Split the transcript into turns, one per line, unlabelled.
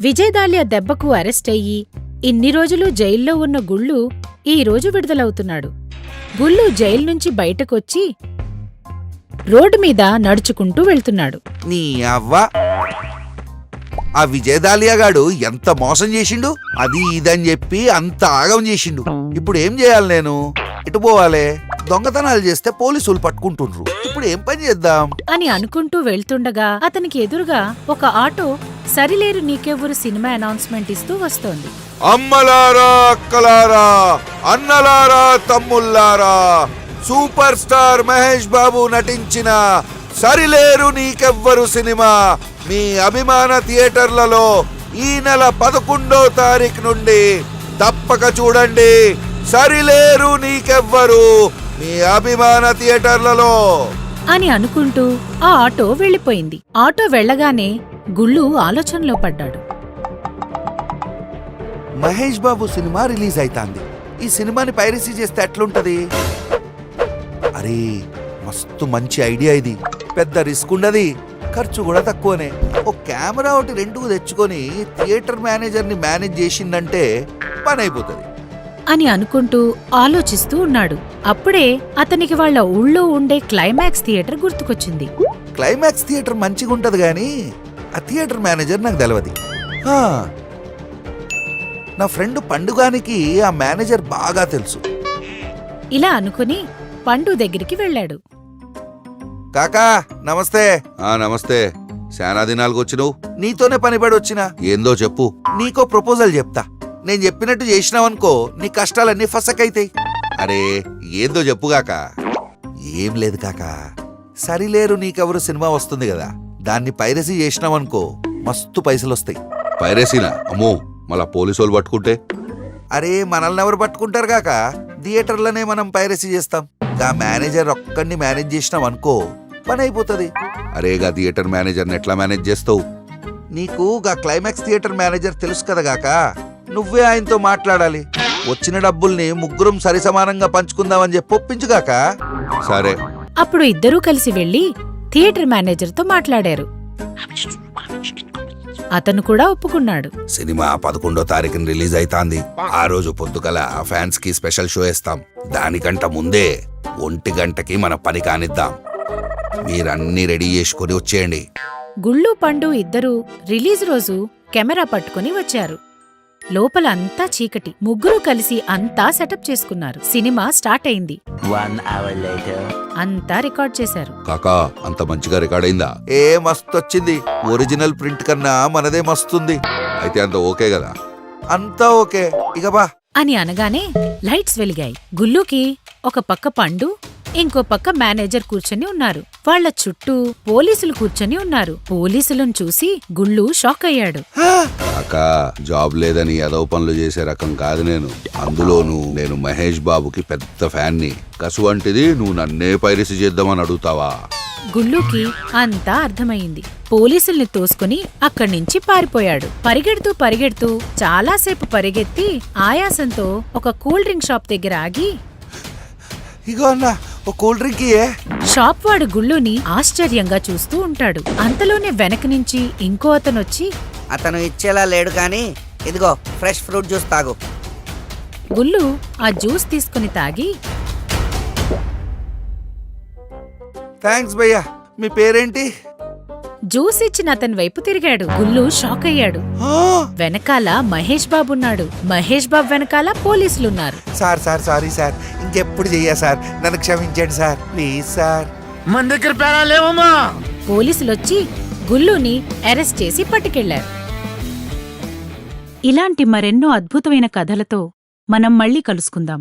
విజయదాల్య దెబ్బకు అరెస్టయ్యి ఇన్ని రోజులు జైల్లో ఉన్న గుళ్ళు ఈరోజు విడుదలవుతున్నాడు. గుళ్ళు జైల్నుంచి బయటకొచ్చి రోడ్డు మీద నడుచుకుంటూ వెళ్తున్నాడు.
నీ అవ్వ, ఆ విజయదాలియాగాడు ఎంత మోసం చేసిండు, అది ఇదని చెప్పి అంత ఆగం చేసిండు. ఇప్పుడు ఏం చేయాలి, నేను ఎటు పోవాలే? దొంగతనాలు చేస్తే పోలీసులు పట్టుకుంటుండ్రు. ఇప్పుడు ఏం పని చేద్దాం
అని అనుకుంటూ వెళ్తుండగా అతనికి ఎదురుగా ఒక auto Sarileru Neekevvaru cinema announcement ఇస్తూ వస్తోంది.
అమ్మలారా, అక్కలారా, అన్నలారా, తమ్ముళ్ళారా, సూపర్ స్టార్ మహేష్ బాబు నటించిన సరిలేరు నీకెవ్వరు సినిమా మీ అభిమాన థియేటర్లలో ఈ నెల 11వ తారీఖు నుండి తప్పక చూడండి. సరిలేరు నీకెవ్వరు మీ అభిమాన థియేటర్లలో
అని అనుకుంటూ ఆ ఆటో వెళ్లిపోయింది. ఆటో వెళ్లగానే గుళ్ళు ఆలోచనలో పడ్డాడు.
మహేష్ బాబు సినిమా రిలీజ్ అయితాంది. ఈ సినిమాని పైరసీ చేస్తే ఎట్లుంటది? అరే, మస్తు మంచి ఐడియా ఇది. పెద్ద రిస్క్ ఉండది, ఖర్చు కూడా తక్కువనే. ఓ కెమెరా ఒకటి రెండుకు తెచ్చుకొని థియేటర్ మేనేజర్ని మేనేజ్ చేసిందంటే పని అయిపోతుంది
అని అనుకుంటూ ఆలోచిస్తూ ఉన్నాడు. అప్పుడే అతనికి వాళ్ళ ఊళ్ళో ఉండే క్లైమాక్స్ థియేటర్ గుర్తుకొచ్చింది.
క్లైమాక్స్ థియేటర్ మంచిగా ఉంటది గాని ఆ థియేటర్ మేనేజర్ నాకు తెలవది. నా ఫ్రెండ్ పండుగానికి ఆ మేనేజర్ బాగా తెలుసు.
ఇలా అనుకుని పండు దగ్గరికి వెళ్ళాడు.
కాకా నమస్తే. నమస్తే. శానా దినాలకు వచ్చినవు, నీతోనే పనిపడి వచ్చినా. ఏందో చెప్పు, నీకో ప్రపోజల్ చెప్తా. నేను చెప్పినట్టు చేసినావనుకో నీ కష్టాలన్నీ ఫసకైతాయి. అరే ఏందో చెప్పుగాక. ఏం లేదు కాకా, సరిలేరు నీకెవరు సినిమా వస్తుంది కదా, దాన్ని పైరసీ చేసినావనుకో మస్తు పైసలొస్తాయి. పైరసీనా? అమ్మో, మళ్ళా పోలీసు పట్టుకుంటే? అరే మనల్ని ఎవరు పట్టుకుంటారు కాక, థియేటర్లనే మనం పైరసీ చేస్తాం. గా మేనేజర్ ఒక్కడిని మేనేజ్ చేసినాం అనుకో పని అయిపోతుంది. అరే గా థియేటర్ మేనేజర్ని ఎట్లా మేనేజ్ చేస్తావు? నీకు గా క్లైమాక్స్ థియేటర్ మేనేజర్ తెలుసు కదా గాక, నువ్వే ఆయనతో మాట్లాడాలి. వచ్చిన డబ్బుల్ని ముగ్గురం సరిసమానంగా పంచుకుందామని చెప్పి ఒప్పించుగాక. సరే.
అప్పుడు ఇద్దరూ కలిసి వెళ్లి థియేటర్ మేనేజర్తో మాట్లాడారు. అతను కూడా ఒప్పుకున్నాడు.
సినిమా 11వ తారీఖున రిలీజ్ అయితాంది. ఆ రోజు పొద్దుగల ఫ్యాన్స్ కి స్పెషల్ షో ఇస్తాం. దానికంట ముందే 1 గంటకి మన పని కానిద్దాం. మీరన్నీ రెడీ చేసుకుని వచ్చేయండి.
గుళ్ళు పండు ఇద్దరూ రిలీజ్ రోజు కెమెరా పట్టుకుని వచ్చారు. లోపల అంతా చీకటి. ముగ్గురూ కలిసి అంతా సెటప్ చేసుకున్నారు. సినిమా స్టార్ట్ అయింది.
1 hour later.
అంతా రికార్డ్ చేశారు.
కాకా అంత మంచిగా రికార్డ్ అయిందా? ఏ మస్తు వచ్చింది. ఒరిజినల్ ప్రింట్ కన్నా మనదే మస్తుంది. అయితే అంత ఓకే కదా? అంతా ఓకే, ఇక బా
అని అనగానే లైట్స్ వెలిగాయి. గుల్లుకి ఒక పక్క పండు, ఇంకో పక్క మేనేజర్ కూర్చొని ఉన్నారు. వాళ్ల చుట్టూ పోలీసులు కూర్చొని ఉన్నారు. పోలీసులను చూసి గుళ్ళు షాక్ అయ్యాడు.
కాకా, జాబ్ లేదని ఏదో పనులు చేసే రకం కాదు నేను. అందులోనూ నేను మహేష్ బాబుకి పెద్ద ఫ్యాన్ని. కసువంటిది నువ్వు నన్నే పైరసీ చేద్దామని అడుగుతావా?
గుళ్ళుకి అంతా అర్థమైంది. పోలీసుల్ని తోసుకుని అక్కడ్నించి పారిపోయాడు. పరిగెడుతూ చాలాసేపు పరిగెత్తి ఆయాసంతో ఒక కూల్ డ్రింక్ షాప్ దగ్గర ఆగి,
ఇగో అన్నా ఓ కూల్ డ్రింక్.
షాప్ వాడు గుళ్ళుని ఆశ్చర్యంగా చూస్తూ ఉంటాడు. అంతలోనే వెనక నుంచి ఇంకో అతనొచ్చి,
అతను ఇచ్చేలా లేడు కానీ ఇదిగో ఫ్రెష్ ఫ్రూట్ జ్యూస్ తాగు.
గుళ్ళు ఆ జ్యూస్ తీసుకుని తాగి,
థ్యాంక్స్ భయ్యా. మీ పేరేంటి?
జ్యూస్ ఇచ్చిన అతని వైపు తిరిగాడు. గుళ్ళు షాక్ అయ్యాడు. వెనకాల మహేష్ బాబున్నాడు. మహేష్ బాబు వెనకాల పోలీసులున్నారు.
సార్ సారీ సార్, ఇంకెప్పుడు చెయ్యా సార్, నన్ను క్షమించండి సార్, ప్లీజ్ సార్.
మన దగ్గర పేరా లేవమ్మా.
పోలీసులొచ్చి గుళ్ళుని అరెస్ట్ చేసి పట్టుకెళ్లారు. ఇలాంటి మరెన్నో అద్భుతమైన కథలతో మనం మళ్ళీ కలుసుకుందాం.